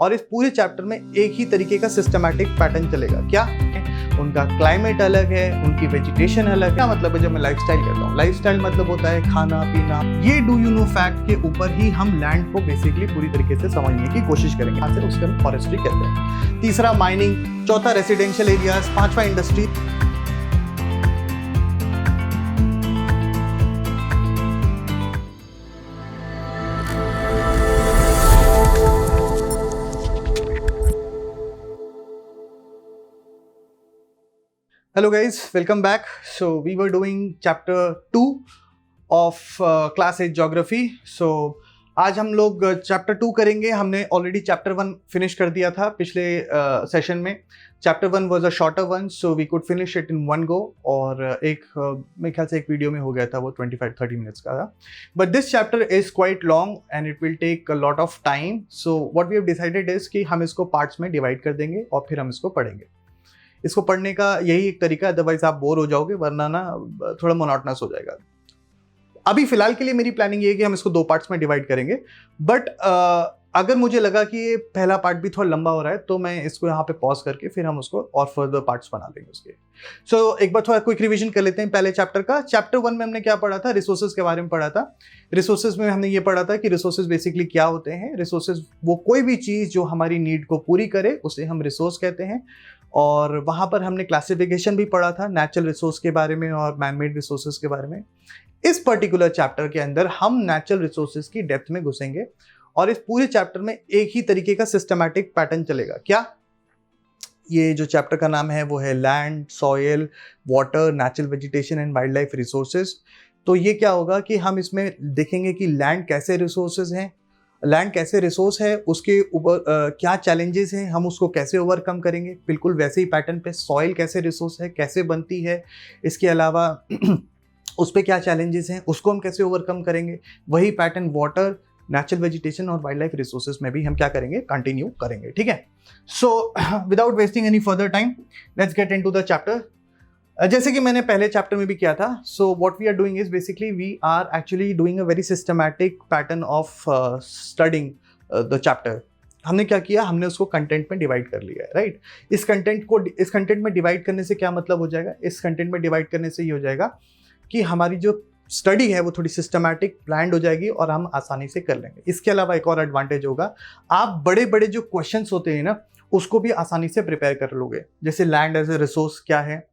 और इस पूरे चैप्टर में एक ही तरीके का सिस्टमैटिक पैटर्न चलेगा। क्या? उनका क्लाइमेट अलग है, उनकी वेजिटेशन अलग है। क्या मतलब है जब मैं लाइफस्टाइल कहता हूँ? लाइफस्टाइल मतलब होता है खाना पीना। ये डू यू नो फैक्ट के ऊपर ही हम लैंड को बेसिकली पूरी तरीके से समझने की कोशिश करेंगे। यहाँ से उसके हम फॉरेस्ट्री कहते हैं। तीसरा माइनिंग, चौथा रेसिडेंशियल एरियाज, पांचवा industry. Hello guys, welcome back. So we were doing chapter 2 of class 8 geography. So आज हम लोग चैप्टर 2 करेंगे। हमने ऑलरेडी चैप्टर 1 फिनिश कर दिया था पिछले सेशन में। Chapter 1 was a shorter one, so we could finish it in one go. और एक मेरे ख्याल से एक वीडियो में हो गया था, वो 25-30 मिनट्स का था। But this chapter is quite long and it will take a lot of time. So what we have decided is कि हम इसको पार्ट्स में डिवाइड कर देंगे और फिर हम इसको पढ़ेंगे। इसको पढ़ने का यही एक तरीका है, अदरवाइज आप बोर हो जाओगे, वरना ना थोड़ा मोनोटोनस हो जाएगा। अभी फिलहाल के लिए मेरी प्लानिंग ये है कि हम इसको 2 पार्ट्स में डिवाइड करेंगे। बट अगर मुझे लगा कि ये पहला पार्ट भी थोड़ा लंबा हो रहा है तो मैं इसको यहाँ पे पॉज करके फिर हम उसको और फर्दर पार्ट्स बना लेंगे उसके। सो एक बार थोड़ा क्विक रिवीजन कर लेते हैं पहले चैप्टर का। चैप्टर 1 में हमने क्या पढ़ा था? रिसोर्सेज के बारे में पढ़ा था। रिसोर्सेज में हमने ये पढ़ा था कि रिसोर्सेज बेसिकली क्या होते हैं। रिसोर्सेज वो कोई भी चीज जो हमारी नीड को पूरी करे उसे हम रिसोर्स कहते हैं। और वहाँ पर हमने क्लासिफिकेशन भी पढ़ा था, नेचुरल रिसोर्स के बारे में और मैन मेड रिसोर्सेज के बारे में। इस पर्टिकुलर चैप्टर के अंदर हम नेचुरल रिसोर्सेज की डेप्थ में घुसेंगे और इस पूरे चैप्टर में एक ही तरीके का सिस्टमैटिक पैटर्न चलेगा। क्या? ये जो चैप्टर का नाम है वो है land, soil, water, natural vegetation and wild life resources. तो ये क्या होगा कि हम इसमें देखेंगे कि लैंड कैसे रिसोर्सेज हैं, लैंड कैसे रिसोर्स है, उसके ऊपर क्या चैलेंजेस हैं, हम उसको कैसे ओवरकम करेंगे। बिल्कुल वैसे ही पैटर्न पे सॉइल कैसे रिसोर्स है, कैसे बनती है, इसके अलावा उस पर क्या चैलेंजेस हैं, उसको हम कैसे ओवरकम करेंगे। वही पैटर्न वाटर, नेचुरल वेजिटेशन और वाइल्ड लाइफ रिसोर्सेज में भी हम क्या करेंगे? कंटिन्यू करेंगे। ठीक है। So without wasting any further time let's get into the chapter. जैसे कि मैंने पहले चैप्टर में भी किया था, so what we are doing is basically we are actually doing a very systematic pattern of studying the chapter. हमने क्या किया? हमने उसको कंटेंट में डिवाइड कर लिया है, राइट? इस कंटेंट में डिवाइड करने से क्या मतलब हो जाएगा? इस कंटेंट में डिवाइड करने से ये हो जाएगा कि हमारी जो स्टडी है वो थोड़ी सिस्टमैटिक प्लान्ड हो जाएगी और हम आसानी से कर लेंगे। इसके अलावा एक और एडवांटेज होगा, आप बड़े बड़े जो क्वेश्चंस होते हैं ना उसको भी आसानी से प्रिपेयर कर लोगे। जैसे लैंड एज ए रिसोर्स क्या है,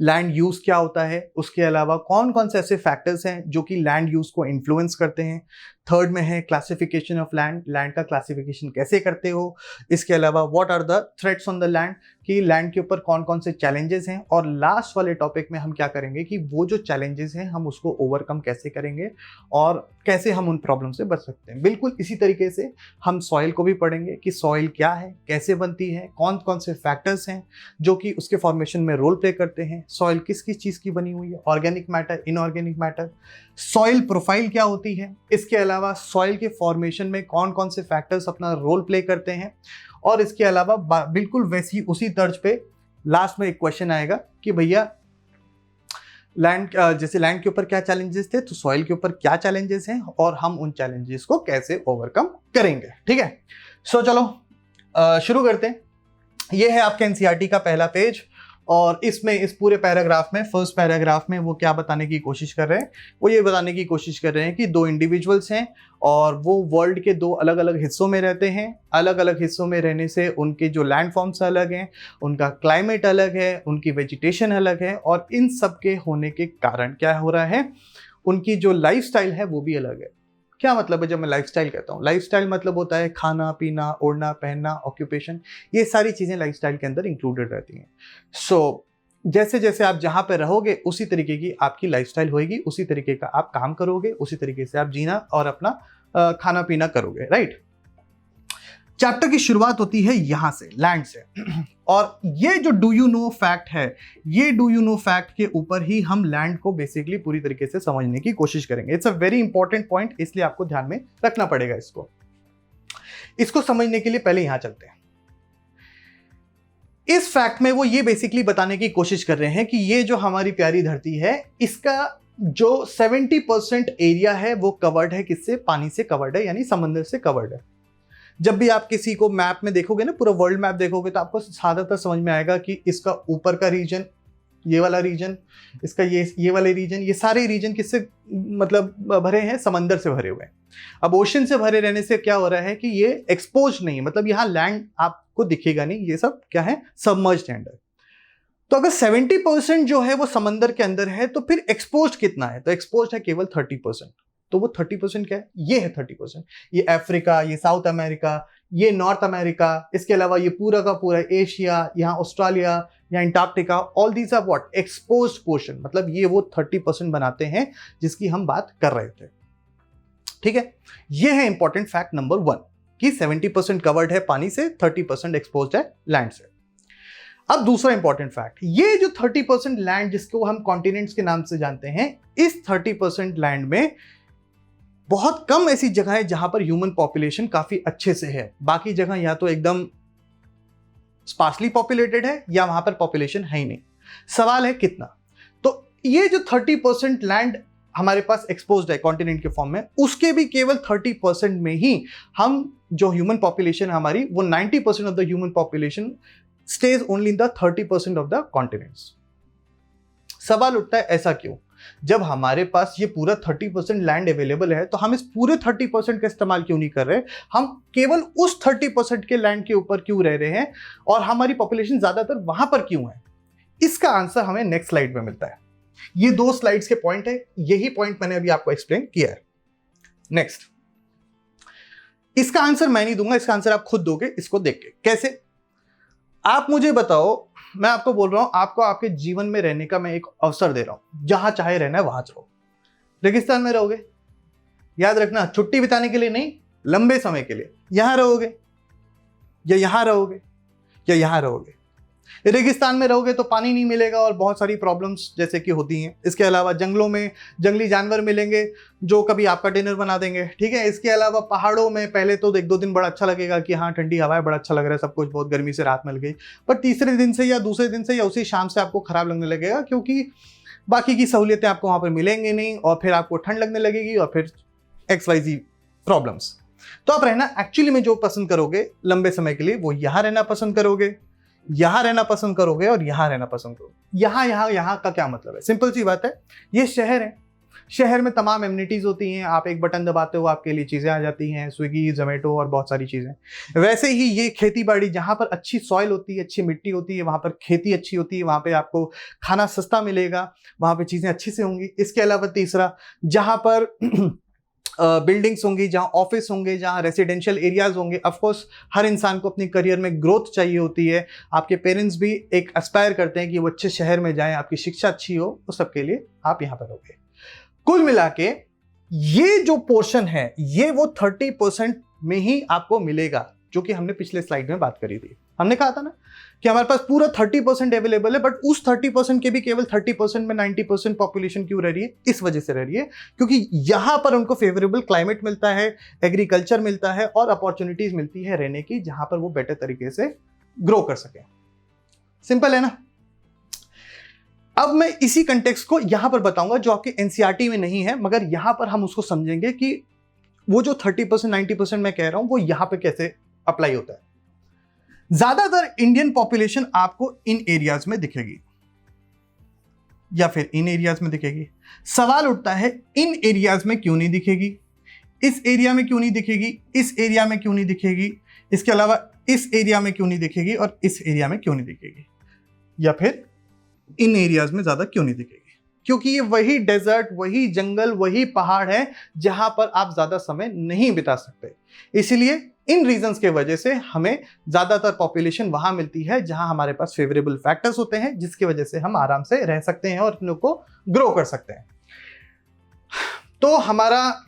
लैंड यूज क्या होता है, उसके अलावा कौन कौन से ऐसे फैक्टर्स हैं जो कि लैंड यूज को इन्फ्लुएंस करते हैं। थर्ड में है क्लासिफिकेशन ऑफ लैंड, लैंड का क्लासिफिकेशन कैसे करते हो। इसके अलावा what are the threats on the land, कि लैंड के ऊपर कौन कौन से चैलेंजेस हैं। और लास्ट वाले टॉपिक में हम क्या करेंगे कि वो जो चैलेंजेस हैं हम उसको ओवरकम कैसे करेंगे और कैसे हम उन प्रॉब्लम से बच सकते हैं। बिल्कुल इसी तरीके से हम सॉइल को भी पढ़ेंगे कि सॉइल क्या है, कैसे बनती है, कौन कौन से फैक्टर्स हैं जो कि उसके फॉर्मेशन में रोल प्ले करते हैं। सॉइल किस किस चीज़ की बनी हुई है, organic matter, inorganic matter, soil profile क्या होती है। इसके अलावा सॉइल के फॉर्मेशन में कौन कौन से फैक्टर्स अपना रोल प्ले करते हैं। और इसके अलावा बिल्कुल वैसी उसी तर्ज पे लास्ट में एक क्वेश्चन आएगा कि भैया लैंड, जैसे लैंड के ऊपर क्या चैलेंजेस थे तो सॉइल के ऊपर क्या चैलेंजेस हैं और हम उन चैलेंजेस को कैसे ओवरकम करेंगे। ठीक है। सो चलो शुरू करते हैं। ये है आपके एनसीईआरटी का पहला पेज और इसमें इस पूरे पैराग्राफ में, फर्स्ट पैराग्राफ में वो क्या बताने की कोशिश कर रहे हैं? वो ये बताने की कोशिश कर रहे हैं कि 2 इंडिविजुअल्स हैं और वो वर्ल्ड के 2 अलग अलग हिस्सों में रहते हैं। अलग अलग हिस्सों में रहने से उनके जो लैंड फॉर्म्स अलग हैं, उनका क्लाइमेट अलग है, उनकी वेजिटेशन अलग है और इन सब के होने के कारण क्या हो रहा है? उनकी जो लाइफस्टाइल है वो भी अलग है। क्या मतलब है जब मैं लाइफस्टाइल कहता हूँ? लाइफस्टाइल मतलब होता है खाना पीना, ओढ़ना पहनना, ऑक्यूपेशन, ये सारी चीज़ें लाइफस्टाइल के अंदर इंक्लूडेड रहती हैं। सो जैसे जैसे आप जहाँ पे रहोगे उसी तरीके की आपकी लाइफस्टाइल होएगी, उसी तरीके का आप काम करोगे, उसी तरीके से आप जीना और अपना खाना पीना करोगे, राइट? चैप्टर की शुरुआत होती है यहाँ से, लैंड से। और ये जो डू यू नो फैक्ट है, ये डू यू नो फैक्ट के ऊपर ही हम लैंड को बेसिकली पूरी तरीके से समझने की कोशिश करेंगे। It's a very important point, इसलिए आपको ध्यान में रखना पड़ेगा इसको समझने के लिए पहले यहां चलते हैं। इस फैक्ट में वो ये बेसिकली बताने की कोशिश कर रहे हैं कि ये जो हमारी प्यारी धरती है, इसका जो 70% एरिया है वो कवर्ड है किससे? पानी से कवर्ड है, यानी समंदर से कवर्ड है। जब भी आप किसी को मैप में देखोगे ना, पूरा वर्ल्ड मैप देखोगे, तो आपको ज्यादातर समझ में आएगा कि इसका ऊपर का रीजन, ये वाला रीजन, इसका ये वाले रीजन, ये सारे रीजन किससे मतलब भरे हैं? समंदर से भरे हुए हैं। अब ओशन से भरे रहने से क्या हो रहा है कि ये एक्सपोज नहीं है, मतलब यहाँ लैंड आपको दिखेगा नहीं, ये सब क्या है? सबमर्ज्ड है अंडर। तो अगर 70% जो है वो समंदर के अंदर है, तो फिर एक्सपोज्ड कितना है? तो एक्सपोज्ड है केवल 30%। तो वो 30% क्या है? ये है 30%। ये अफ्रीका, ये साउथ अमेरिका, ये नॉर्थ अमेरिका, इसके अलावा ये पूरा का पूरा एशिया, यहाँ ऑस्ट्रेलिया, यहाँ Antarctica, all these are what? Exposed portion. मतलब ये वो 30% बनाते हैं जिसकी हम बात कर रहे थे। ठीक है, ये है इंपॉर्टेंट फैक्ट नंबर 1 कि 70% कवर्ड है पानी से, 30% एक्सपोज्ड है लैंड से। अब दूसरा इंपॉर्टेंट फैक्ट, ये जो 30% लैंड जिसको हम कॉन्टिनेंट्स के नाम से जानते हैं, इस 30% लैंड में बहुत कम ऐसी जगह है जहां पर ह्यूमन पॉपुलेशन काफी अच्छे से है। बाकी जगह या तो एकदम स्पार्सली पॉपुलेटेड है या वहां पर पॉपुलेशन है ही नहीं। सवाल है कितना? तो ये जो 30% लैंड हमारे पास एक्सपोज्ड है कॉन्टिनेंट के फॉर्म में, उसके भी केवल 30% में ही हम जो ह्यूमन पॉपुलेशन हमारी, वो 90% of the human population stays only in the 30% of the continents। सवाल उठता है ऐसा क्यों? जब हमारे पास ये पूरा 30% लैंड अवेलेबल है, तो हम इस पूरे 30% का इस्तेमाल क्यों नहीं कर रहे? हम केवल उस 30% के लैंड के ऊपर क्यों रह रहे हैं और हमारी पॉपुलेशन ज्यादातर वहां पर क्यों है? इसका आंसर हमें नेक्स्ट स्लाइड में मिलता है। ये 2 स्लाइड्स के पॉइंट है, यही पॉइंट मैंने अभी आपको एक्सप्लेन किया है। नेक्स्ट, इसका आंसर मैं नहीं दूंगा, इसका आंसर आप खुद दोगे इसको देख के। कैसे? आप मुझे बताओ, मैं आपको बोल रहा हूं, आपको आपके जीवन में रहने का मैं एक अवसर दे रहा हूं, जहां चाहे रहना है वहां रहो। रेगिस्तान में रहोगे, याद रखना, छुट्टी बिताने के लिए नहीं, लंबे समय के लिए। यहां रहोगे या यहां रहोगे या यहां रहोगे। रेगिस्तान में रहोगे तो पानी नहीं मिलेगा और बहुत सारी प्रॉब्लम्स जैसे कि होती हैं। इसके अलावा जंगलों में जंगली जानवर मिलेंगे जो कभी आपका डिनर बना देंगे। ठीक है, इसके अलावा पहाड़ों में पहले तो 1-2 दिन बड़ा अच्छा लगेगा कि हाँ ठंडी हवा है, बड़ा अच्छा लग रहा है, सब कुछ, बहुत गर्मी से राहत मिल गई। पर तीसरे दिन से या दूसरे दिन से या उसी शाम से आपको खराब लगने लगेगा, क्योंकि बाकी की सहूलियतें आपको वहां पर मिलेंगी नहीं और फिर आपको ठंड लगने लगेगी और फिर XYZ प्रॉब्लम्स। तो आप रहना एक्चुअली में जो पसंद करोगे लंबे समय के लिए, वो यहां रहना पसंद करोगे, यहां रहना पसंद करोगे और यहां रहना पसंद करोगे। यहां का क्या मतलब है? सिंपल सी बात है, ये शहर है, शहर में तमाम एमिनिटीज होती हैं, आप एक बटन दबाते हो आपके लिए चीजें आ जाती हैं, स्विगी, जोमेटो और बहुत सारी चीजें। वैसे ही ये खेती बाड़ी, जहां पर अच्छी सॉइल होती है, अच्छी मिट्टी होती है, वहां पर खेती अच्छी होती है, वहां पे आपको खाना सस्ता मिलेगा, वहां पे चीजें अच्छी से होंगी। इसके अलावा तीसरा, जहां पर बिल्डिंग्स होंगी, जहां ऑफिस होंगे, जहां रेसिडेंशियल एरियाज होंगे। ऑफ कोर्स हर इंसान को अपनी करियर में ग्रोथ चाहिए होती है, आपके पेरेंट्स भी एक एस्पायर करते हैं कि वो अच्छे शहर में जाएं, आपकी शिक्षा अच्छी हो, वो सबके लिए आप यहां पर रहोगे। कुल मिला के ये जो पोर्शन है, ये वो 30% में ही आपको मिलेगा, जो कि हमने पिछले स्लाइड में बात करी थी। हमने कहा था ना कि हमारे पास पूरा 30% अवेलेबल है, बट उस 30% के भी केवल 30% में 90% पॉपुलेशन क्यों रह रही है? इस वजह से रह रही है क्योंकि यहां पर उनको फेवरेबल क्लाइमेट मिलता है, एग्रीकल्चर मिलता है और अपॉर्चुनिटीज मिलती है रहने की, जहां पर वो बेटर तरीके से ग्रो कर सके। सिंपल है ना? अब मैं इसी कंटेक्स्ट को यहां पर बताऊंगा जो आपके एनसीईआरटी में नहीं है, मगर यहां पर हम उसको समझेंगे कि वो जो 30% 90% मैं कह रहा हूं वो यहां पर कैसे अप्लाई होता है। ज्यादातर इंडियन पॉपुलेशन आपको इन एरियाज में दिखेगी या फिर इन एरियाज में दिखेगी। सवाल उठता है इन एरियाज में क्यों नहीं दिखेगी, इस एरिया में क्यों नहीं दिखेगी, इस एरिया में क्यों नहीं दिखेगी, इसके अलावा इस एरिया में क्यों नहीं दिखेगी और इस एरिया में क्यों नहीं दिखेगी, या फिर इन एरियाज में ज्यादा क्यों नहीं दिखेगी? क्योंकि ये वही डेजर्ट, वही जंगल, वही पहाड़ है जहां पर आप ज्यादा समय नहीं बिता सकते। इसलिए इन रीजंस के वजह से हमें ज्यादातर पॉपुलेशन वहां मिलती है जहां हमारे पास फेवरेबल फैक्टर्स होते हैं, जिसकी वजह से हम आराम से रह सकते हैं और अपने को ग्रो कर सकते हैं। तो हमारा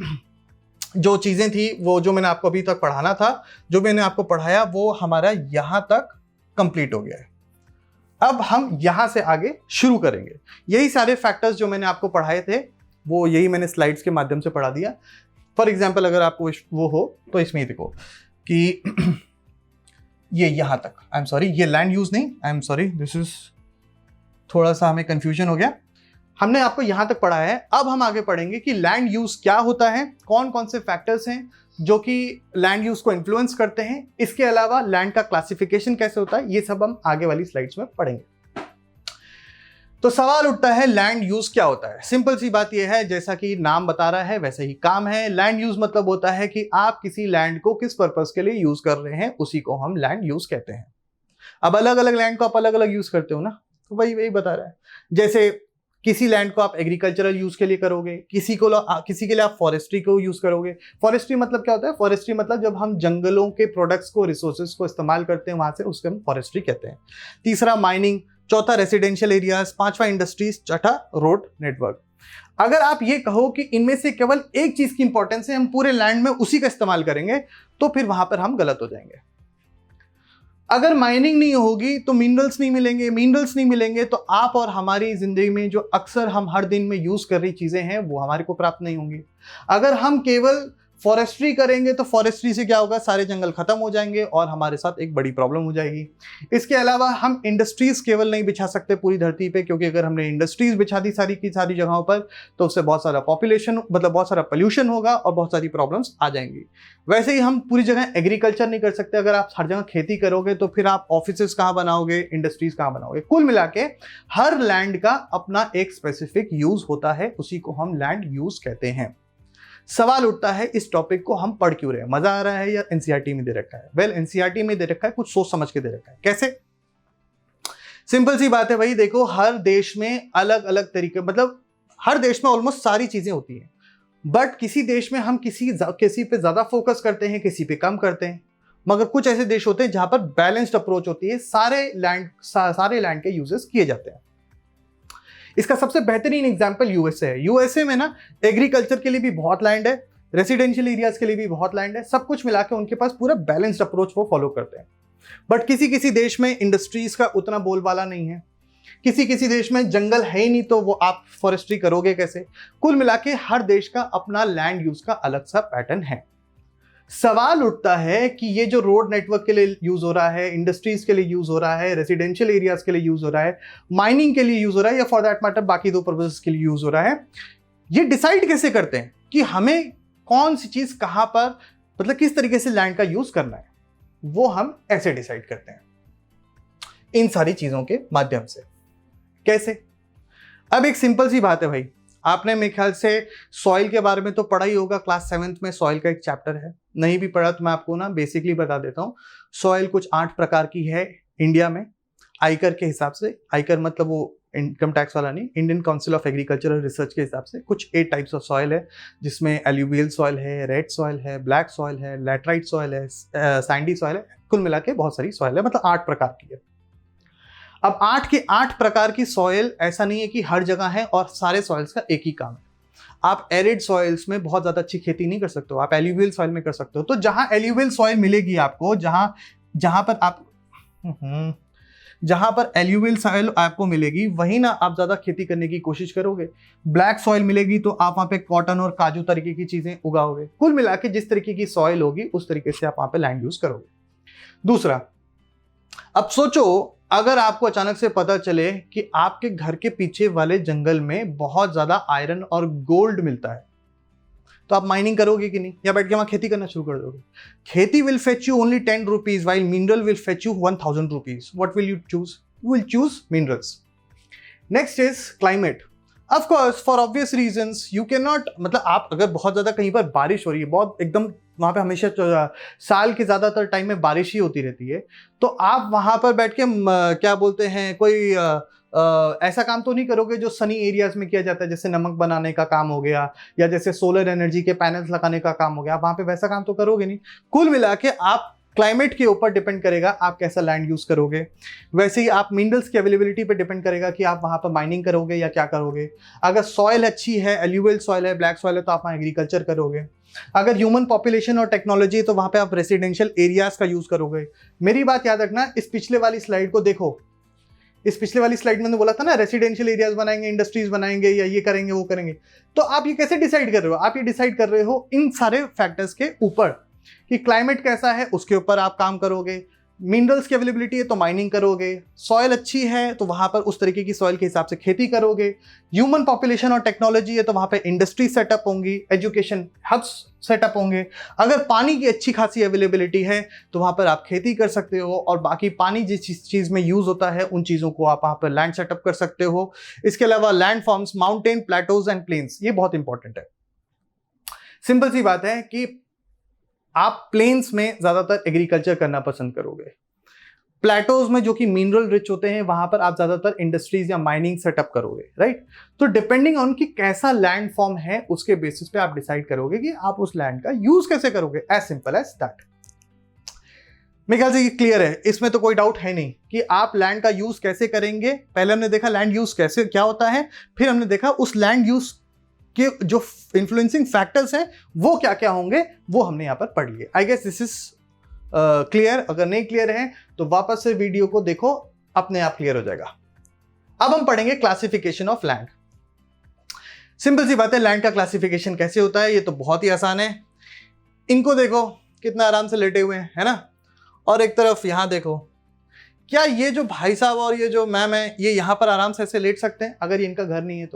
जो चीजें थी, वो जो मैंने आपको अभी तक पढ़ाना था, जो मैंने आपको पढ़ाया, वो हमारा यहां तक कंप्लीट हो गया है। अब हम यहां से आगे शुरू करेंगे। यही सारे फैक्टर्स जो मैंने आपको पढ़ाए थे, वो यही मैंने स्लाइड्स के माध्यम से पढ़ा दिया। फॉर एग्जाम्पल, अगर आपको वो हो तो इसमें ही देखो कि ये यहां तक, आई एम सॉरी, ये लैंड यूज नहीं, I am sorry, this is थोड़ा सा हमें कंफ्यूजन हो गया। हमने आपको यहां तक पढ़ा है, अब हम आगे पढ़ेंगे कि लैंड यूज क्या होता है, कौन कौन से फैक्टर्स हैं, जो कि लैंड यूज को इन्फ्लुएंस करते हैं। इसके अलावा लैंड का क्लासिफिकेशन कैसे होता है, ये सब हम आगे वाली स्लाइड्स में पढ़ेंगे। तो सवाल उठता है लैंड यूज क्या होता है। सिंपल सी बात यह है, जैसा कि नाम बता रहा है वैसे ही काम है। लैंड यूज मतलब होता है कि आप किसी लैंड को किस पर्पस के लिए यूज कर रहे हैं, उसी को हम लैंड यूज कहते हैं। अब अलग अलग लैंड को आप अलग अलग यूज करते हो ना, तो वही बता रहा है। जैसे किसी लैंड को आप एग्रीकल्चरल यूज के लिए करोगे, किसी के लिए आप फॉरेस्ट्री को यूज करोगे। फॉरेस्ट्री मतलब क्या होता है, फॉरेस्ट्री मतलब जब हम जंगलों के प्रोडक्ट्स को, रिसोर्सेज को इस्तेमाल करते हैं, वहां से उसको हम फॉरेस्ट्री कहते हैं। तीसरा माइनिंग, चौथा रेसिडेंशियल एरियाज, पांचवा इंडस्ट्रीज, छठा रोड नेटवर्क। अगर आप ये कहो कि इनमें से केवल एक चीज की इंपॉर्टेंस है, हम पूरे लैंड में उसी का इस्तेमाल करेंगे, तो फिर वहां पर हम गलत हो जाएंगे। अगर माइनिंग नहीं होगी तो मिनरल्स नहीं मिलेंगे, मिनरल्स नहीं मिलेंगे तो आप और हमारी जिंदगी में जो अक्सर हम हर दिन में यूज कर रही चीजें हैं वो हमारे को प्राप्त नहीं होंगी। अगर हम केवल फॉरेस्ट्री करेंगे तो फॉरेस्ट्री से क्या होगा, सारे जंगल खत्म हो जाएंगे और हमारे साथ एक बड़ी प्रॉब्लम हो जाएगी। इसके अलावा हम इंडस्ट्रीज केवल नहीं बिछा सकते पूरी धरती पे, क्योंकि अगर हमने इंडस्ट्रीज बिछा दी सारी की सारी जगहों पर तो उससे बहुत सारा पॉपुलेशन, मतलब बहुत सारा पोल्यूशन होगा और बहुत सारी प्रॉब्लम्स आ जाएंगी। वैसे ही हम पूरी जगह एग्रीकल्चर नहीं कर सकते। अगर आप हर जगह खेती करोगे तो फिर आप ऑफिसेस कहाँ बनाओगे, इंडस्ट्रीज कहाँ बनाओगे। कुल मिला के हर लैंड का अपना एक स्पेसिफिक यूज होता है, उसी को हम लैंड यूज कहते हैं। सवाल उठता है इस टॉपिक को हम पढ़ क्यों रहे हैं, मजा आ रहा है या एनसीईआरटी में दे रखा है। वेल, एनसीईआरटी में दे रखा है, कुछ सोच समझ के दे रखा है। कैसे? सिंपल सी बात है भाई, देखो हर देश में अलग अलग तरीके, मतलब हर देश में ऑलमोस्ट सारी चीजें होती हैं, बट किसी देश में हम किसी पे ज्यादा फोकस करते हैं, किसी पे कम करते हैं। मगर कुछ ऐसे देश होते हैं जहां पर बैलेंस्ड अप्रोच होती है, सारे लैंड के यूजेस किए जाते हैं। इसका सबसे बेहतरीन एग्जांपल यूएसए है। यूएसए में ना एग्रीकल्चर के लिए भी बहुत लैंड है, रेसिडेंशियल एरियाज के लिए भी बहुत लैंड है, सब कुछ मिला के उनके पास पूरा बैलेंस्ड अप्रोच वो फॉलो करते हैं। बट किसी किसी देश में इंडस्ट्रीज का उतना बोलबाला नहीं है, किसी किसी देश में जंगल है ही नहीं, तो वो आप फॉरेस्ट्री करोगे कैसे। कुल मिला के हर देश का अपना लैंड यूज का अलग सा पैटर्न है। सवाल उठता है कि ये जो रोड नेटवर्क के लिए यूज हो रहा है, इंडस्ट्रीज के लिए यूज हो रहा है, रेसिडेंशियल एरियाज के लिए यूज हो रहा है, माइनिंग के लिए यूज हो रहा है, या फॉर दैट मैटर बाकी दो पर्पसेस के लिए यूज हो रहा है, ये डिसाइड कैसे करते हैं कि हमें कौन सी चीज कहां पर, मतलब किस तरीके से लैंड का यूज करना है। वो हम ऐसे डिसाइड करते हैं, इन सारी चीजों के माध्यम से। कैसे? अब एक सिंपल सी बात है भाई, आपने मेरे ख्याल से सॉइल के बारे में तो पढ़ा ही होगा, क्लास 7th में सॉइल का एक चैप्टर है। नहीं भी पढ़ा तो मैं आपको ना बेसिकली बता देता हूँ। सॉइल कुछ 8 प्रकार की है इंडिया में, आयकर के हिसाब से। आयकर मतलब वो इनकम टैक्स वाला नहीं, Indian council of agricultural research के हिसाब से कुछ 8 टाइप्स ऑफ सॉइल है, जिसमें एल्यूवियल सॉइल है, रेड सॉइल है, ब्लैक सॉइल है, लैटराइट सॉइल है, सैंडी सॉइल है। कुल मिला के बहुत सारी सॉइल है, मतलब 8 प्रकार की है। अब 8 के 8 प्रकार की सॉइल ऐसा नहीं है कि हर जगह है और सारे सॉइल्स का एक ही काम है। आप एरिड सॉइल्स में बहुत ज्यादा अच्छी खेती नहीं कर सकते हो, आप एल्यूवियल सॉइल में कर सकते हो। तो जहां एल्यूवियल सॉइल मिलेगी आपको, जहां पर एल्यूवियल सॉइल आपको मिलेगी, वहीं ना आप ज्यादा खेती करने की कोशिश करोगे। ब्लैक सॉइल मिलेगी तो आप वहां पे कॉटन और काजू तरीके की चीजें उगाओगे। कुल मिला के जिस तरीके की सॉइल होगी उस तरीके से आप वहां पे लैंड यूज करोगे। दूसरा, अब सोचो अगर आपको अचानक से पता चले कि आपके घर के पीछे वाले जंगल में बहुत ज्यादा आयरन और गोल्ड मिलता है, तो आप माइनिंग करोगे कि नहीं, या बैठ के वहां खेती करना शुरू कर दोगे। खेती will fetch you only 10 rupees while mineral will fetch you 1000 rupees. What will you choose? You will choose minerals. Next is climate. Of course for obvious reasons you can not, मतलब आप अगर बहुत ज्यादा कहीं पर बारिश हो रही है, बहुत एकदम वहां पे हमेशा साल के ज्यादातर टाइम में बारिश ही होती रहती है, तो आप वहां पर बैठ के क्या बोलते हैं, कोई ऐसा काम तो नहीं करोगे जो सनी एरियाज में किया जाता है, जैसे नमक बनाने का काम हो गया या जैसे सोलर एनर्जी के पैनल्स लगाने का काम हो गया। आप वहां पे वैसा काम तो करोगे नहीं। कुल मिला के आप क्लाइमेट के ऊपर डिपेंड करेगा आप कैसा लैंड यूज करोगे। वैसे ही आप मिनरल्स की अवेलेबिलिटी पे डिपेंड करेगा कि आप वहां पर माइनिंग करोगे या क्या करोगे। अगर सॉइल अच्छी है, एल्यूवियल सॉइल है, ब्लैक सॉइल है, तो आप वहां एग्रीकल्चर करोगे। अगर ह्यूमन पॉपुलेशन और टेक्नोलॉजी, तो वहां पे आप रेसिडेंशियल एरियाज का यूज करोगे। मेरी बात याद रखना, इस पिछले वाली स्लाइड को देखो। इस पिछले वाली स्लाइड में मैंने बोला था ना, रेसिडेंशियल एरियाज बनाएंगे, इंडस्ट्रीज बनाएंगे, या ये करेंगे वो करेंगे। तो आप ये कैसे डिसाइड कर रहे हो? आप ये डिसाइड कर रहे हो इन सारे फैक्टर्स के ऊपर कि क्लाइमेट कैसा है, उसके ऊपर आप काम करोगे। मिनरल्स की अवेलेबिलिटी है तो माइनिंग करोगे, सॉइल अच्छी है तो वहां पर उस तरीके की सॉइल के हिसाब से खेती करोगे, ह्यूमन पॉपुलेशन और टेक्नोलॉजी है तो वहां पर इंडस्ट्री सेटअप होंगी, एजुकेशन हब्स सेटअप होंगे, अगर पानी की अच्छी खासी अवेलेबिलिटी है तो वहां पर आप खेती कर सकते हो, और बाकी पानी जिस चीज में यूज होता है उन चीजों को आप वहां पर लैंड सेटअप कर सकते हो। इसके अलावा landforms, mountain, plateaus and plains, ये बहुत इंपॉर्टेंट है। सिंपल सी बात है कि आप प्लेन्स में ज्यादातर एग्रीकल्चर करना पसंद करोगे, प्लेटोज में जो कि मिनरल रिच होते हैं वहां पर आप ज्यादातर इंडस्ट्रीज या माइनिंग सेटअप करोगे, राइट। तो डिपेंडिंग ऑन कि कैसा लैंड फॉर्म है उसके बेसिस पे आप डिसाइड करोगे कि आप उस लैंड का यूज कैसे करोगे, एज सिंपल एज दैट। मेरे ख्याल से ये क्लियर है, इसमें तो कोई डाउट है नहीं कि आप लैंड का यूज कैसे करेंगे। पहले हमने देखा लैंड यूज कैसे क्या होता है, फिर हमने देखा उस लैंड यूज कि जो इन्फ्लुएंसिंग फैक्टर्स हैं वो क्या क्या होंगे, वो हमने यहां पर पढ़ लिए। I guess this is clear. अगर नहीं क्लियर है तो वापस से वीडियो को देखो, अपने आप क्लियर हो जाएगा। अब हम पढ़ेंगे क्लासिफिकेशन ऑफ लैंड। सिंपल सी बात है, लैंड का क्लासिफिकेशन कैसे होता है, ये तो बहुत ही आसान है। इनको देखो कितना आराम से लेटे हुए हैं, है ना, और एक तरफ यहां देखो, क्या ये जो भाई साहब और ये जो मैम है ये यहां पर आराम से ऐसे लेट सकते हैं अगर ये इनका घर नहीं है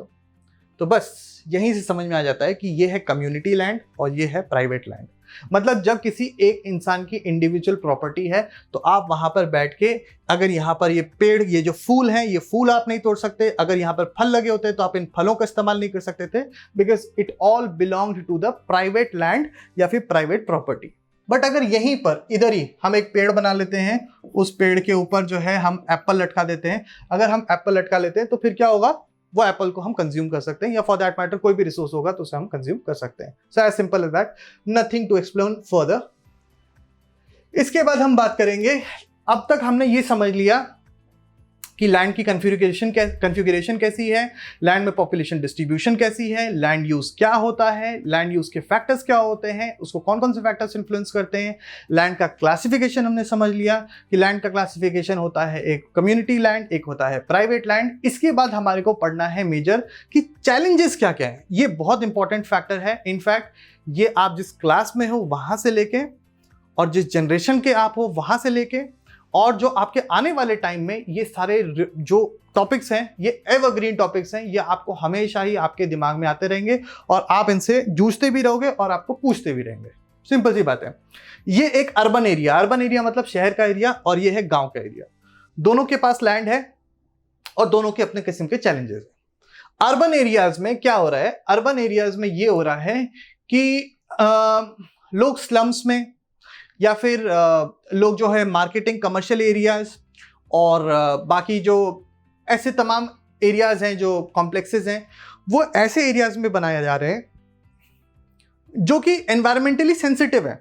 तो बस यहीं से समझ में आ जाता है कि ये है कम्युनिटी लैंड और ये है प्राइवेट लैंड। मतलब जब किसी एक इंसान की इंडिविजुअल प्रॉपर्टी है तो आप वहां पर बैठ के, अगर यहाँ पर ये पेड़, ये जो फूल हैं, ये फूल आप नहीं तोड़ सकते, अगर यहाँ पर फल लगे होते तो आप इन फलों का इस्तेमाल नहीं कर सकते थे, because it all belonged to the private land या फिर प्राइवेट प्रॉपर्टी। बट अगर यहीं पर इधर ही हम एक पेड़ बना लेते हैं, उस पेड़ के ऊपर जो है हम एप्पल लटका देते हैं, अगर हम एप्पल लटका लेते हैं तो फिर क्या होगा, वो एप्पल को हम कंज्यूम कर सकते हैं, या फॉर दैट मैटर कोई भी रिसोर्स होगा तो उसे हम कंज्यूम कर सकते हैं। So as simple as that, nothing to explain further. इसके बाद हम बात करेंगे, अब तक हमने ये समझ लिया कि लैंड की कन्फिगरेशन कैसी है, लैंड में पॉपुलेशन डिस्ट्रीब्यूशन कैसी है, लैंड यूज क्या होता है, लैंड यूज के फैक्टर्स क्या होते हैं, उसको कौन कौन से फैक्टर्स इन्फ्लुएंस करते हैं, लैंड का क्लासिफिकेशन हमने समझ लिया कि लैंड का क्लासिफिकेशन होता है एक कम्युनिटी लैंड, एक होता है प्राइवेट लैंड। इसके बाद हमारे को पढ़ना है मेजर कि चैलेंजेस क्या क्या है। ये बहुत इंपॉर्टेंट फैक्टर है। इनफैक्ट ये आप जिस क्लास में हो वहां से लेके और जिस जनरेशन के आप हो वहां से लेके और जो आपके आने वाले टाइम में, ये सारे जो टॉपिक्स हैं ये एवरग्रीन टॉपिक्स हैं, ये आपको हमेशा ही आपके दिमाग में आते रहेंगे और आप इनसे जूझते भी रहोगे और आपको पूछते भी रहेंगे। सिंपल सी बात है। ये एक अर्बन एरिया मतलब शहर का एरिया, और ये है गांव का एरिया। दोनों के पास लैंड है और दोनों के अपने किस्म के चैलेंजेस हैं। अर्बन एरियाज में क्या हो रहा है, अर्बन एरियाज में ये हो रहा है कि लोग स्लम्स में या फिर लोग जो है मार्केटिंग, कमर्शियल एरियाज और बाकी जो ऐसे तमाम एरियाज हैं, जो कॉम्प्लेक्सेस हैं, वो ऐसे एरियाज में बनाए जा रहे हैं जो कि एनवायरमेंटली सेंसिटिव है।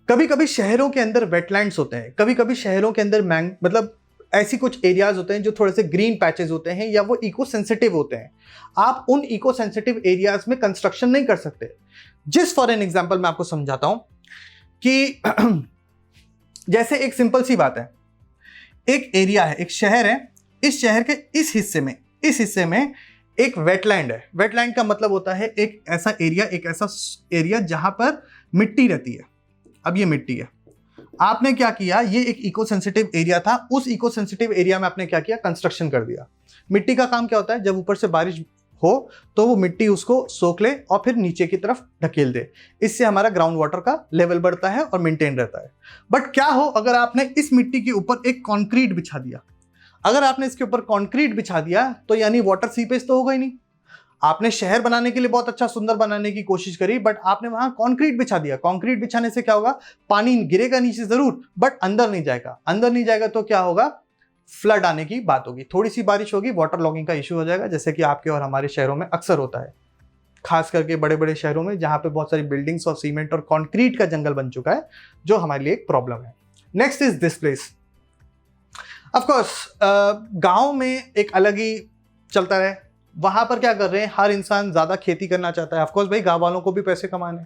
कभी कभी शहरों के अंदर वेटलैंड्स होते हैं, कभी कभी शहरों के अंदर मतलब ऐसी कुछ एरियाज होते हैं जो थोड़े से ग्रीन पैचेस होते हैं या वो इको सेंसिटिव होते हैं। आप उन इको सेंसिटिव एरियाज में कंस्ट्रक्शन नहीं कर सकते। जिस फॉर एन एग्जांपल मैं आपको समझाता हूं कि जैसे एक सिंपल सी बात है, एक एरिया है, एक शहर है, इस शहर के इस हिस्से में एक वेटलैंड है। वेटलैंड का मतलब होता है एक ऐसा एरिया जहां पर मिट्टी रहती है। अब ये मिट्टी है, आपने क्या किया, ये एक इको सेंसिटिव एरिया था, उस इको सेंसिटिव एरिया में आपने क्या किया, कंस्ट्रक्शन कर दिया। मिट्टी का काम क्या होता है, जब ऊपर से बारिश हो तो वो मिट्टी उसको सोख ले और फिर नीचे की तरफ ढकेल दे, इससे हमारा ग्राउंड वाटर का लेवल बढ़ता है और मेंटेन रहता है। बट क्या हो अगर आपने इस मिट्टी के ऊपर एक कंक्रीट बिछा दिया, अगर आपने इसके ऊपर कंक्रीट बिछा दिया तो यानी वाटर सीपेज तो होगा ही नहीं। आपने शहर बनाने के लिए बहुत अच्छा सुंदर बनाने की कोशिश करी, बट आपने वहां कंक्रीट बिछा दिया। कंक्रीट बिछाने से क्या होगा, पानी गिरेगा नीचे जरूर बट अंदर नहीं जाएगा। अंदर नहीं जाएगा तो क्या होगा, फ्लड आने की बात होगी। थोड़ी सी बारिश होगी, वाटर लॉगिंग का इश्यू हो जाएगा, जैसे कि आपके और हमारे शहरों में अक्सर होता है, खास करके बड़े बड़े शहरों में जहां पे बहुत सारी बिल्डिंग्स और सीमेंट और कंक्रीट का जंगल बन चुका है, जो हमारे लिए एक प्रॉब्लम है। Next is this place. Of course गांव में एक अलग ही चलता है। वहां पर क्या कर रहे हैं, हर इंसान ज्यादा खेती करना चाहता है। ऑफ कोर्स भाई, गांव वालों को भी पैसे कमाने,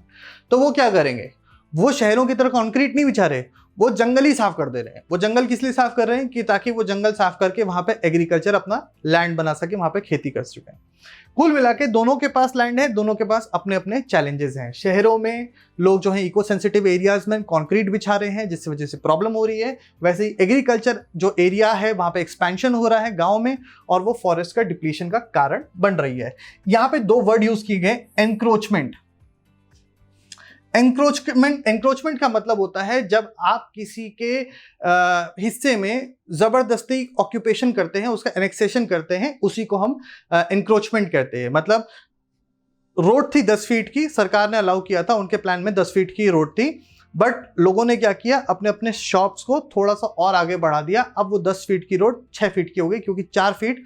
तो वो क्या करेंगे, वो शहरों की तरह कंक्रीट नहीं बिछा रहे, वो जंगल ही साफ कर दे रहे हैं। वो जंगल किस लिए साफ कर रहे हैं कि ताकि वो जंगल साफ करके वहां पे एग्रीकल्चर अपना लैंड बना सके, वहां पे खेती कर सके। कुल मिला के दोनों के पास लैंड है, दोनों के पास अपने अपने चैलेंजेस हैं। शहरों में लोग जो है इको सेंसिटिव एरियाज में कंक्रीट बिछा रहे हैं जिसकी वजह से प्रॉब्लम हो रही है। वैसे ही एग्रीकल्चर जो एरिया है वहां पे एक्सपेंशन हो रहा है गांव में, और वो फॉरेस्ट का डिप्लीशन का कारण बन रही है। यहां पे दो वर्ड यूज किए गए, एनक्रोचमेंट। एंक्रोचमेंट का मतलब होता है जब आप किसी के हिस्से में जबरदस्ती ऑक्यूपेशन करते हैं, उसका एनेक्सेशन करते हैं, उसी को हम एंक्रोचमेंट कहते हैं। मतलब रोड थी 10 फीट की, सरकार ने अलाउ किया था, उनके प्लान में 10 फीट की रोड थी, बट लोगों ने क्या किया, अपने अपने शॉप्स को थोड़ा सा और आगे बढ़ा दिया। अब वो 10 फीट की रोड 6 फीट की हो गई, क्योंकि 4 फीट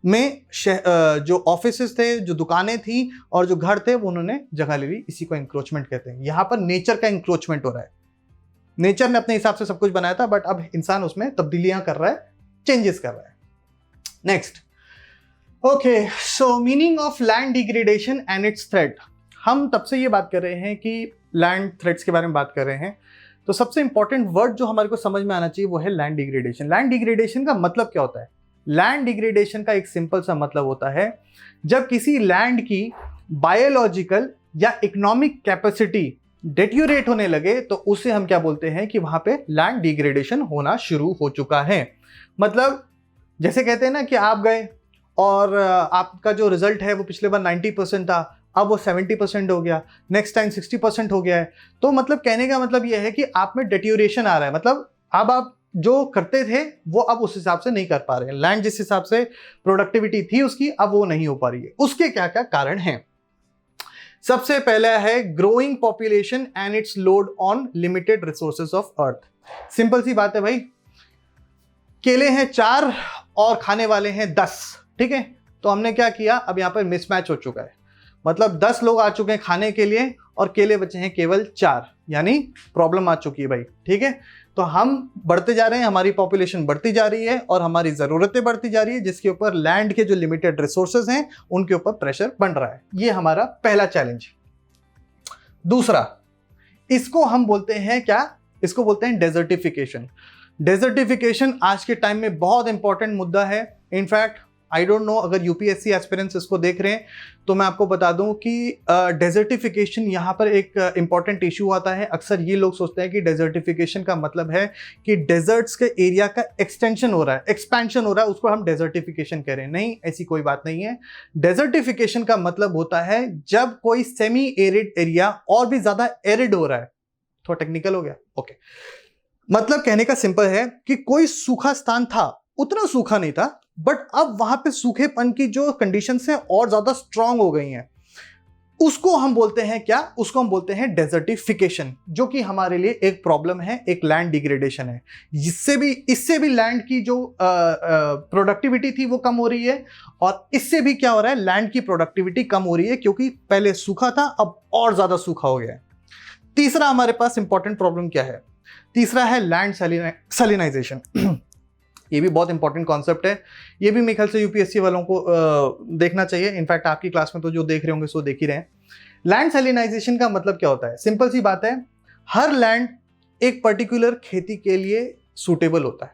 में जो ऑफिसेस थे, जो दुकानें थी और जो घर थे, वो उन्होंने जगह ले ली। इसी को इंक्रोचमेंट कहते हैं। यहां पर नेचर का इंक्रोचमेंट हो रहा है। नेचर ने अपने हिसाब से सब कुछ बनाया था, बट अब इंसान उसमें तब्दीलियां कर रहा है, चेंजेस कर रहा है। Next, okay, so meaning of land degradation and it's threat. हम तब से ये बात कर रहे हैं कि लैंड थ्रेट्स के बारे में बात कर रहे हैं, तो सबसे इंपॉर्टेंट वर्ड जो हमारे को समझ में आना चाहिए वो है लैंड डिग्रेडेशन। लैंड डिग्रेडेशन का मतलब क्या होता है? लैंड डिग्रेडेशन का एक सिंपल सा मतलब होता है जब किसी लैंड की बायोलॉजिकल या इकोनॉमिक कैपेसिटी डेट्यूरेट होने लगे, तो उसे हम क्या बोलते हैं कि वहां पे लैंड डिग्रेडेशन होना शुरू हो चुका है। मतलब जैसे कहते हैं ना कि आप गए और आपका जो रिजल्ट है वो पिछले बार 90% था, अब वो 70% हो गया, नेक्स्ट टाइम 60% हो गया है। तो मतलब कहने का मतलब यह है कि आप में डेट्यूरेशन आ रहा है। मतलब अब आप जो करते थे वो अब उस हिसाब से नहीं कर पा रहे हैं। लैंड जिस हिसाब से प्रोडक्टिविटी थी उसकी, अब वो नहीं हो पा रही है। उसके क्या क्या कारण हैं? सबसे पहला है growing population and it's load on limited resources of earth. Simple सी बात है भाई, केले हैं 4 और खाने वाले हैं 10, ठीक है? तो हमने क्या किया, अब यहां पर मिसमैच हो चुका है। मतलब 10 लोग आ चुके हैं खाने के लिए और केले बचे हैं केवल 4, यानी प्रॉब्लम आ चुकी है भाई, ठीक है? तो हम बढ़ते जा रहे हैं, हमारी पॉपुलेशन बढ़ती जा रही है और हमारी जरूरतें बढ़ती जा रही है, जिसके ऊपर लैंड के जो लिमिटेड रिसोर्सेज हैं उनके ऊपर प्रेशर बन रहा है। ये हमारा पहला चैलेंज। दूसरा, इसको हम बोलते हैं क्या? इसको बोलते हैं डेजर्टिफिकेशन। डेजर्टिफिकेशन आज के टाइम में बहुत इंपॉर्टेंट मुद्दा है। इनफैक्ट आई डोंट नो, अगर यूपीएससी एस्पिरेंट्स इसको देख रहे हैं तो मैं आपको बता दूं कि डेजर्टिफिकेशन यहाँ पर एक इंपॉर्टेंट इशू आता है। अक्सर ये लोग सोचते हैं कि डेजर्टिफिकेशन का मतलब है कि डेजर्ट्स के एरिया का एक्सटेंशन हो रहा है, एक्सपेंशन हो रहा है, उसको हम डेजर्टिफिकेशन कह रहे हैं। नहीं, ऐसी कोई बात नहीं है। डेजर्टिफिकेशन का मतलब होता है जब कोई सेमी एरिड एरिया और भी ज्यादा एरिड हो रहा है। थोड़ा टेक्निकल हो गया, ओके। मतलब कहने का सिंपल है कि कोई सूखा स्थान था, उतना सूखा नहीं था, बट अब वहां पे सूखेपन की जो कंडीशंस हैं और ज्यादा स्ट्रांग हो गई हैं। उसको हम बोलते हैं क्या? उसको हम बोलते हैं डेजर्टिफिकेशन, जो कि हमारे लिए एक प्रॉब्लम है, एक लैंड डिग्रेडेशन है। इससे भी लैंड की जो प्रोडक्टिविटी थी वो कम हो रही है, और इससे भी क्या हो रहा है, लैंड की प्रोडक्टिविटी कम हो रही है, क्योंकि पहले सूखा था, अब और ज्यादा सूखा हो गया है। तीसरा हमारे पास इंपॉर्टेंट प्रॉब्लम क्या है? तीसरा है लैंड सैलिनाइजेशन। ये भी बहुत इंपॉर्टेंट कॉन्सेप्ट है। ये भी मेरे ख्याल से यूपीएससी वालों को देखना चाहिए। इनफैक्ट आपकी क्लास में तो जो देख रहे होंगे सो देख ही रहे हैं। लैंड सैलिनाइजेशन का मतलब क्या होता है? सिंपल सी बात है, हर लैंड एक पर्टिकुलर खेती के लिए सूटेबल होता है,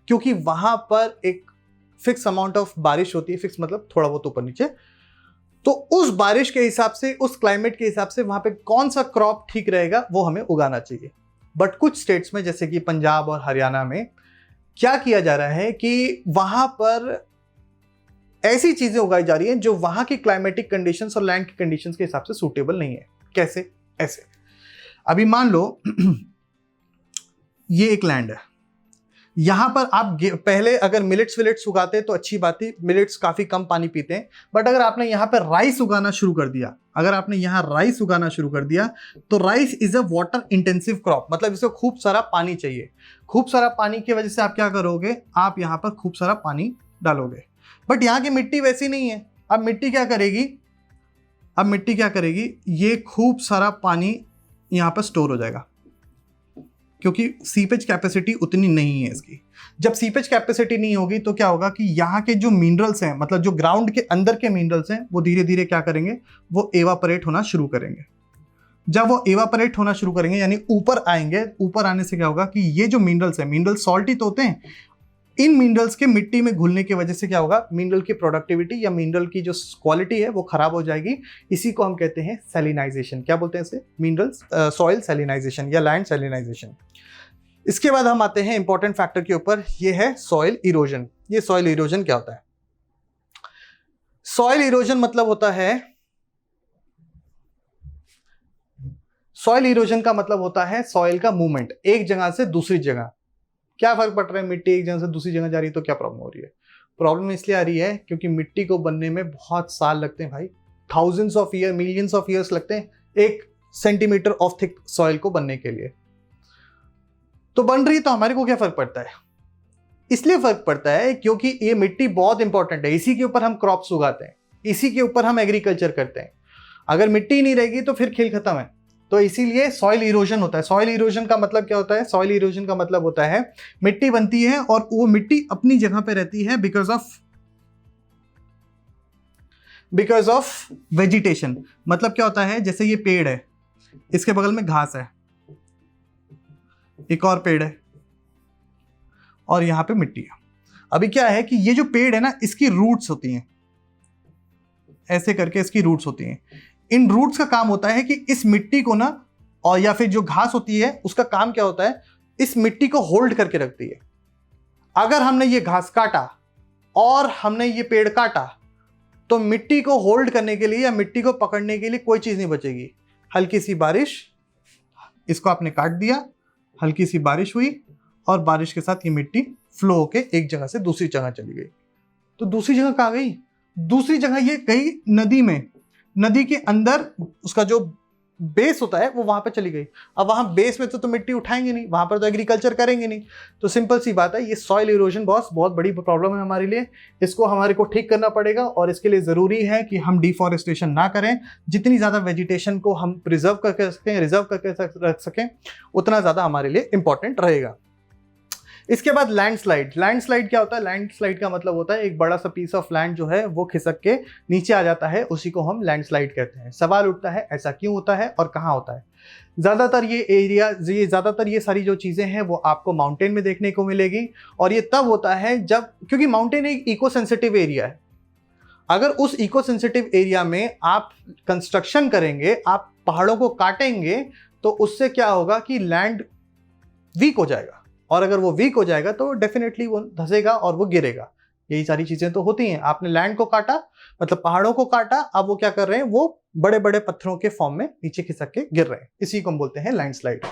क्योंकि वहां पर एक फिक्स अमाउंट ऑफ बारिश होती है। फिक्स मतलब थोड़ा बहुत ऊपर नीचे। तो उस बारिश के हिसाब से, उस क्लाइमेट के हिसाब से वहां पे कौन सा क्रॉप ठीक रहेगा वो हमें उगाना चाहिए। बट कुछ स्टेट्स में, जैसे कि पंजाब और हरियाणा में, क्या किया जा रहा है कि वहां पर ऐसी चीजें उगाई जा रही हैं जो वहां की क्लाइमेटिक कंडीशंस और लैंड की कंडीशंस के हिसाब से सूटेबल नहीं है। कैसे? ऐसे, अभी मान लो ये एक लैंड है, यहां पर आप पहले अगर मिलेट्स उगाते तो अच्छी बात थी, मिलेट्स काफी कम पानी पीते हैं। बट अगर आपने यहां पर राइस उगाना शुरू कर दिया, तो rice is a water intensive crop. मतलब इसको खूब सारा पानी चाहिए। खूब सारा पानी की वजह से आप क्या करोगे, आप यहां पर खूब सारा पानी डालोगे। बट यहां की मिट्टी वैसी नहीं है। अब मिट्टी क्या करेगी, ये खूब सारा पानी यहां पर स्टोर हो जाएगा, क्योंकि सीपेज कैपेसिटी उतनी नहीं है इसकी। जब सीपेज कैपेसिटी नहीं होगी तो क्या होगा कि यहाँ के जो मिनरल्स हैं, मतलब जो ग्राउंड के अंदर के मिनरल्स हैं, वो धीरे धीरे क्या करेंगे, वो एवापोरेट होना शुरू करेंगे। जब वो इवापोरेट होना शुरू करेंगे यानी ऊपर आएंगे, ऊपर आने से क्या होगा कि ये जो मिनरल्स है, मिनरल सॉल्टी तो होते हैं, इन मिनरल्स के मिट्टी में घुलने की वजह से क्या होगा, मिनरल की प्रोडक्टिविटी या मिनरल की जो क्वालिटी है वो खराब हो जाएगी। इसी को हम कहते हैं सैलिनाइजेशन। क्या बोलते हैं इसे? मिनरल्स सॉइल सैलिनाइजेशन या लैंड सैलिनाइजेशन। इसके बाद हम आते हैं इंपॉर्टेंट फैक्टर के ऊपर, ये है सॉइल इरोजन। ये सॉइल इरोजन क्या होता है? सॉइल इरोजन मतलब होता है, सॉइल इरोजन का मतलब होता है सॉइल का मूवमेंट एक जगह से दूसरी जगह। क्या फर्क पड़ रहा है? मिट्टी एक जगह से दूसरी जगह जा रही है तो क्या प्रॉब्लम हो रही है? प्रॉब्लम इसलिए आ रही है क्योंकि मिट्टी को बनने में बहुत साल लगते हैं भाई, thousands of year, millions of years लगते हैं एक सेंटीमीटर ऑफ थिक सॉइल को बनने के लिए। तो बन रही तो हमारे को क्या फर्क पड़ता है? इसलिए फर्क पड़ता है क्योंकि ये मिट्टी बहुत इंपॉर्टेंट है, इसी के ऊपर हम क्रॉप्स उगाते हैं, इसी के ऊपर हम एग्रीकल्चर करते हैं। अगर मिट्टी नहीं रहेगी तो फिर खेल खत्म है। तो इसीलिए सॉइल इरोजन होता है। सॉइल इरोजन का मतलब क्या होता है? सॉइल इरोजन का मतलब होता है मिट्टी बनती है और वो मिट्टी अपनी जगह पे रहती है बिकॉज ऑफ वेजिटेशन। मतलब क्या होता है, जैसे ये पेड़ है, इसके बगल में घास है, एक और पेड़ है और यहां पे मिट्टी है। अभी क्या है कि ये जो पेड़ है ना, इसकी रूट्स होती हैं, ऐसे करके इसकी रूट्स होती हैं। इन रूट्स का काम होता है कि इस मिट्टी को ना, और या फिर जो घास होती है उसका काम क्या होता है, इस मिट्टी को होल्ड करके रखती है। अगर हमने ये घास काटा और हमने ये पेड़ काटा तो मिट्टी को होल्ड करने के लिए या मिट्टी को पकड़ने के लिए कोई चीज नहीं बचेगी। हल्की सी बारिश, इसको आपने काट दिया, हल्की सी बारिश हुई और बारिश के साथ ये मिट्टी फ्लो होके एक जगह से दूसरी जगह चली गई। तो दूसरी जगह कहाँ गई? दूसरी जगह ये गई नदी में। नदी के अंदर उसका जो बेस होता है वो वहां पे चली गई। अब वहां बेस में तो मिट्टी उठाएंगे नहीं, वहां पर तो एग्रीकल्चर करेंगे नहीं। तो सिंपल सी बात है, ये सॉइल इरोजन बहुत बड़ी प्रॉब्लम है हमारे लिए। इसको हमारे को ठीक करना पड़ेगा और इसके लिए जरूरी है कि हम डिफॉरेस्टेशन ना करें। जितनी ज्यादा वेजिटेशन को हम प्रिजर्व करके सकें, रिजर्व करके रख सकें, उतना ज्यादा हमारे लिए इंपॉर्टेंट रहेगा। इसके बाद लैंडस्लाइड। लैंडस्लाइड क्या होता है? लैंडस्लाइड का मतलब होता है एक बड़ा सा पीस ऑफ लैंड जो है वो खिसक के नीचे आ जाता है, उसी को हम लैंडस्लाइड कहते हैं। सवाल उठता है ऐसा क्यों होता है और कहाँ होता है? ज्यादातर ये सारी जो चीजें हैं वो आपको माउंटेन में देखने को मिलेगी और ये तब होता है जब, क्योंकि माउंटेन एक इको सेंसिटिव एरिया है। अगर उस इको सेंसिटिव एरिया में आप कंस्ट्रक्शन करेंगे, आप पहाड़ों को काटेंगे, तो उससे क्या होगा कि लैंड वीक हो जाएगा और अगर वो वीक हो जाएगा तो डेफिनेटली वो धंसेगा और वो गिरेगा। यही सारी चीजें तो होती हैं। आपने लैंड को काटा, मतलब पहाड़ों को काटा, अब वो क्या कर रहे हैं, वो बड़े बड़े पत्थरों के फॉर्म में नीचे खिसक के गिर रहे हैं। इसी को हम बोलते हैं लैंडस्लाइड।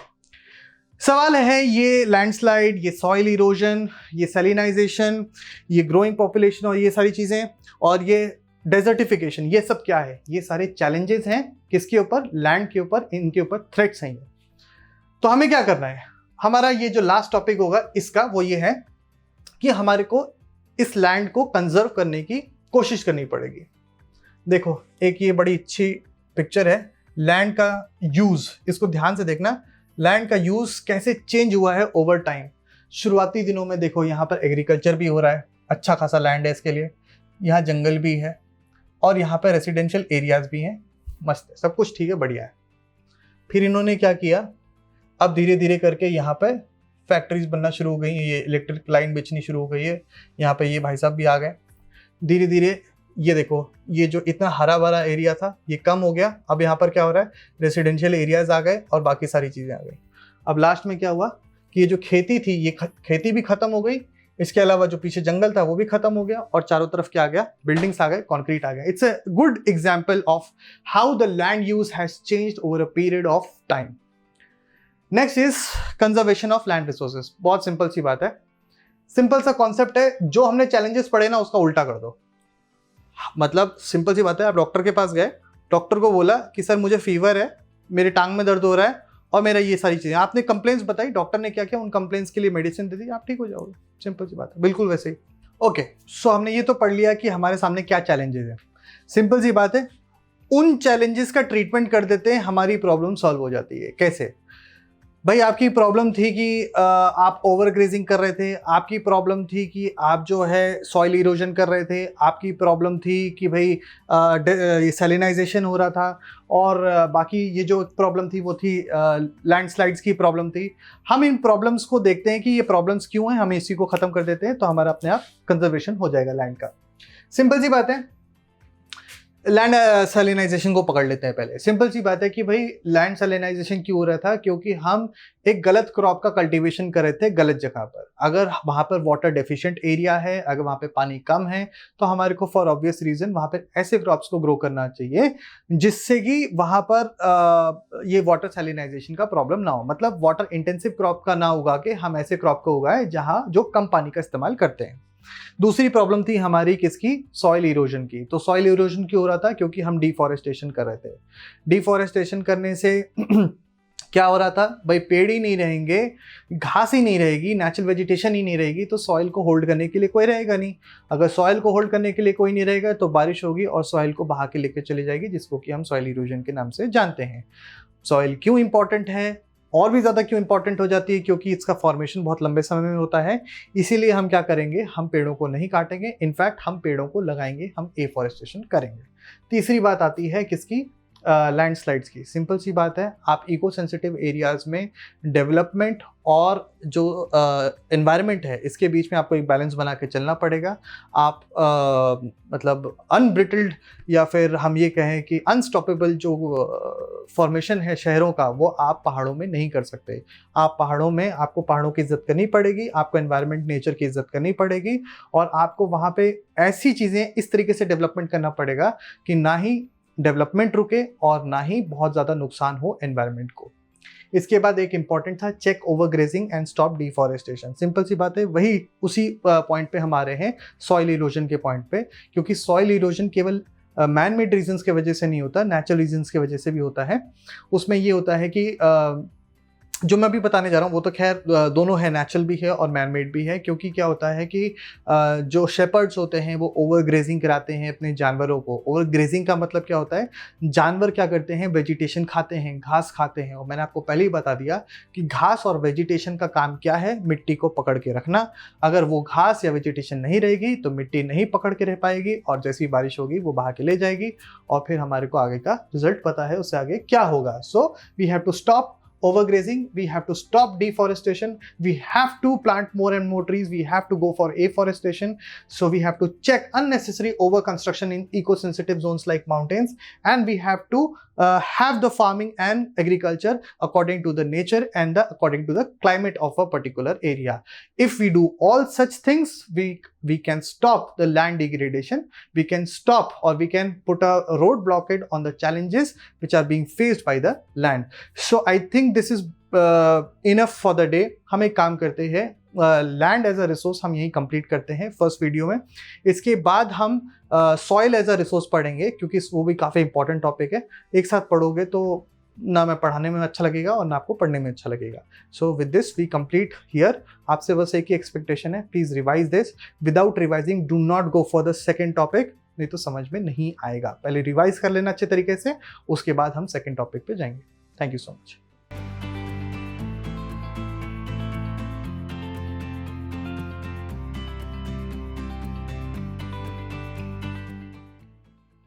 सवाल है, ये लैंडस्लाइड, ये सॉइल इरोजन, ये सैलिनाइजेशन, ये ग्रोइंग पॉपुलेशन और ये सारी चीजें और ये डेजर्टिफिकेशन, ये सब क्या है? ये सारे चैलेंजेस हैं। किसके ऊपर? लैंड के ऊपर, इनके ऊपर थ्रेट्स हैं। तो हमें क्या करना है? हमारा ये जो लास्ट टॉपिक होगा इसका वो ये है कि हमारे को इस लैंड को कंजर्व करने की कोशिश करनी पड़ेगी। देखो, एक ये बड़ी अच्छी पिक्चर है लैंड का यूज, इसको ध्यान से देखना। लैंड का यूज कैसे चेंज हुआ है ओवर टाइम। शुरुआती दिनों में देखो, यहाँ पर एग्रीकल्चर भी हो रहा है, अच्छा खासा लैंड है इसके लिए, यहाँ जंगल भी है और यहाँ पर रेसिडेंशियल एरियाज भी हैं, मस्त है, सब कुछ ठीक है, बढ़िया है। फिर इन्होंने क्या किया, अब धीरे धीरे करके यहाँ पे फैक्ट्रीज बनना शुरू हो गई, ये इलेक्ट्रिक लाइन बेचनी शुरू हो गई है। यहाँ पे ये भाई साहब भी आ गए। धीरे धीरे ये देखो, ये जो इतना हरा भरा एरिया था ये कम हो गया। अब यहाँ पर क्या हो रहा है, रेसिडेंशियल एरियाज आ गए और बाकी सारी चीज़ें आ गई। अब लास्ट में क्या हुआ कि ये जो खेती थी, ये खेती भी खत्म हो गई। इसके अलावा जो पीछे जंगल था वो भी खत्म हो गया और चारों तरफ क्या आ गया, बिल्डिंग्स आ गए, कॉन्क्रीट आ गया। It's a good example of how the land use has changed over a period of time. Next is conservation of land resources. बहुत सिंपल सी बात है, सिंपल सा कॉन्सेप्ट है। जो हमने चैलेंजेस पढ़े ना उसका उल्टा कर दो। मतलब सिंपल सी बात है, आप डॉक्टर के पास गए, डॉक्टर को बोला कि सर मुझे फीवर है, मेरे टांग में दर्द हो रहा है और मेरा ये सारी चीजें, आपने कंप्लेंट्स बताई, डॉक्टर ने क्या किया, उन कंप्लेंट्स के लिए मेडिसिन दे दी, आप ठीक हो जाओगे। सिंपल सी बात है, बिल्कुल वैसे ही। ओके, सो हमने ये तो पढ़ लिया कि हमारे सामने क्या चैलेंजेस हैं। सिंपल सी बात है, उन चैलेंजेस का ट्रीटमेंट कर देते हैं, हमारी प्रॉब्लम सॉल्व हो जाती है। कैसे? भाई आपकी प्रॉब्लम थी कि आप ओवर ग्रेजिंग कर रहे थे, आपकी प्रॉब्लम थी कि आप जो है सॉइल इरोजन कर रहे थे, आपकी प्रॉब्लम थी कि भाई ये सैलिनाइजेशन हो रहा था, और बाकी ये जो प्रॉब्लम थी वो थी लैंडस्लाइड्स की प्रॉब्लम थी। हम इन प्रॉब्लम्स को देखते हैं कि ये प्रॉब्लम्स क्यों हैं, हम इसी को ख़त्म कर देते हैं तो हमारा अपने आप कंजर्वेशन हो जाएगा लैंड का। सिंपल सी बात है, लैंड सैलिनाइजेशन को पकड़ लेते हैं। पहले सिंपल सी बात है कि भाई लैंड सैलिनाइजेशन क्यों हो रहा था, क्योंकि हम एक गलत क्रॉप का कल्टीवेशन कर रहे थे गलत जगह पर। अगर वहां पर वाटर डेफिशिएंट एरिया है, अगर वहां पे पानी कम है, तो हमारे को फॉर ऑब्वियस रीजन वहां पर ऐसे क्रॉप्स को ग्रो करना चाहिए जिससे कि वहां पर ये वाटर सैलिनाइजेशन का प्रॉब्लम ना हो। मतलब वाटर इंटेंसिव क्रॉप का ना उगा के हम ऐसे क्रॉप को उगाए जहां जो कम पानी का इस्तेमाल करते हैं। दूसरी प्रॉब्लम थी हमारी किसकी, सॉइल इरोजन की। तो सॉइल इरोजन क्यों हो रहा था, क्योंकि हम डिफॉरेस्टेशन कर रहे थे। डिफॉरेस्टेशन करने से क्या हो रहा था भाई, पेड़ ही नहीं रहेंगे, घास ही नहीं रहेगी, नेचुरल वेजिटेशन ही नहीं रहेगी, तो सॉइल को होल्ड करने के लिए कोई रहेगा नहीं। अगर सॉइल को होल्ड करने के लिए कोई नहीं रहेगा तो बारिश होगी और सॉइल को बहा के लेके चली जाएगी, जिसको कि हम सॉइल इरोजन के नाम से जानते हैं। सॉइल क्यों इंपॉर्टेंट है, और भी ज़्यादा क्यों इंपॉर्टेंट हो जाती है, क्योंकि इसका फॉर्मेशन बहुत लंबे समय में होता है। इसीलिए हम क्या करेंगे, हम पेड़ों को नहीं काटेंगे, इनफैक्ट हम पेड़ों को लगाएंगे, हम एफॉरेस्टेशन करेंगे। तीसरी बात आती है किसकी, लैंडस्लाइड्स की। सिंपल सी बात है, आप इको सेंसिटिव एरियाज में डेवलपमेंट और जो एनवायरनमेंट है इसके बीच में आपको एक बैलेंस बना के चलना पड़ेगा। आप मतलब अनब्रिटल्ड या फिर हम ये कहें कि अनस्टॉपेबल जो फॉर्मेशन है शहरों का, वो आप पहाड़ों में नहीं कर सकते। आप पहाड़ों में, आपको पहाड़ों की इज्जत करनी पड़ेगी, आपको एनवायरनमेंट नेचर की इज्जत करनी पड़ेगी, और आपको वहाँ पे ऐसी चीज़ें इस तरीके से डेवलपमेंट करना पड़ेगा कि ना ही डेवलपमेंट रुके और ना ही बहुत ज़्यादा नुकसान हो एनवायरनमेंट को। इसके बाद एक इंपॉर्टेंट था check over grazing and stop deforestation. Simple सी बात है, वही उसी पॉइंट पे हम आ रहे हैं, सॉइल इरोजन के पॉइंट पे। क्योंकि सॉइल इरोजन केवल मैन मेड रीजंस के वजह से नहीं होता, नेचुरल रीजंस के वजह से भी होता है। उसमें ये होता है कि जो मैं अभी बताने जा रहा हूँ वो तो खैर दोनों है, नेचुरल भी है और मैन मेड भी है। क्योंकि क्या होता है कि जो शेपर्ड्स होते हैं वो ओवर ग्रेजिंग कराते हैं अपने जानवरों को। ओवर ग्रेजिंग का मतलब क्या होता है, जानवर क्या करते हैं, वेजिटेशन खाते हैं, घास खाते हैं। और मैंने आपको पहले ही बता दिया कि घास और वेजिटेशन का काम क्या है, मिट्टी को पकड़ के रखना। अगर वो घास या वेजिटेशन नहीं रहेगी तो मिट्टी नहीं पकड़ के रह पाएगी, और जैसी बारिश होगी वो बहा के ले जाएगी, और फिर हमारे को आगे का रिजल्ट पता है उससे आगे क्या होगा। So we have to stop overgrazing, we have to stop deforestation, we have to plant more and more trees, we have to go for afforestation. So we have to check unnecessary over construction in eco sensitive zones like mountains, and we have to have the farming and agriculture according to the nature and according to the climate of a particular area. If we do all such things, we can stop the land degradation, we can stop, or we can put a road blockade on the challenges which are being faced by the land. So I think this is enough for the day. हम एक काम करते हैं, land as a resource हम यही complete करते हैं first video में। इसके बाद हम सॉइल एज अ रिसोर्स पढ़ेंगे, क्योंकि वो भी काफ़ी इंपॉर्टेंट टॉपिक है। एक साथ पढ़ोगे तो ना मैं पढ़ाने में अच्छा लगेगा और ना आपको पढ़ने में अच्छा लगेगा। So with this we complete here. आपसे बस एक ही एक्सपेक्टेशन है, please revise this. Without revising do not go for the second topic, नहीं तो समझ में नहीं आएगा। पहले रिवाइज कर लेना अच्छे तरीके से, उसके बाद हम सेकेंड टॉपिक पे जाएंगे। Thank you so much.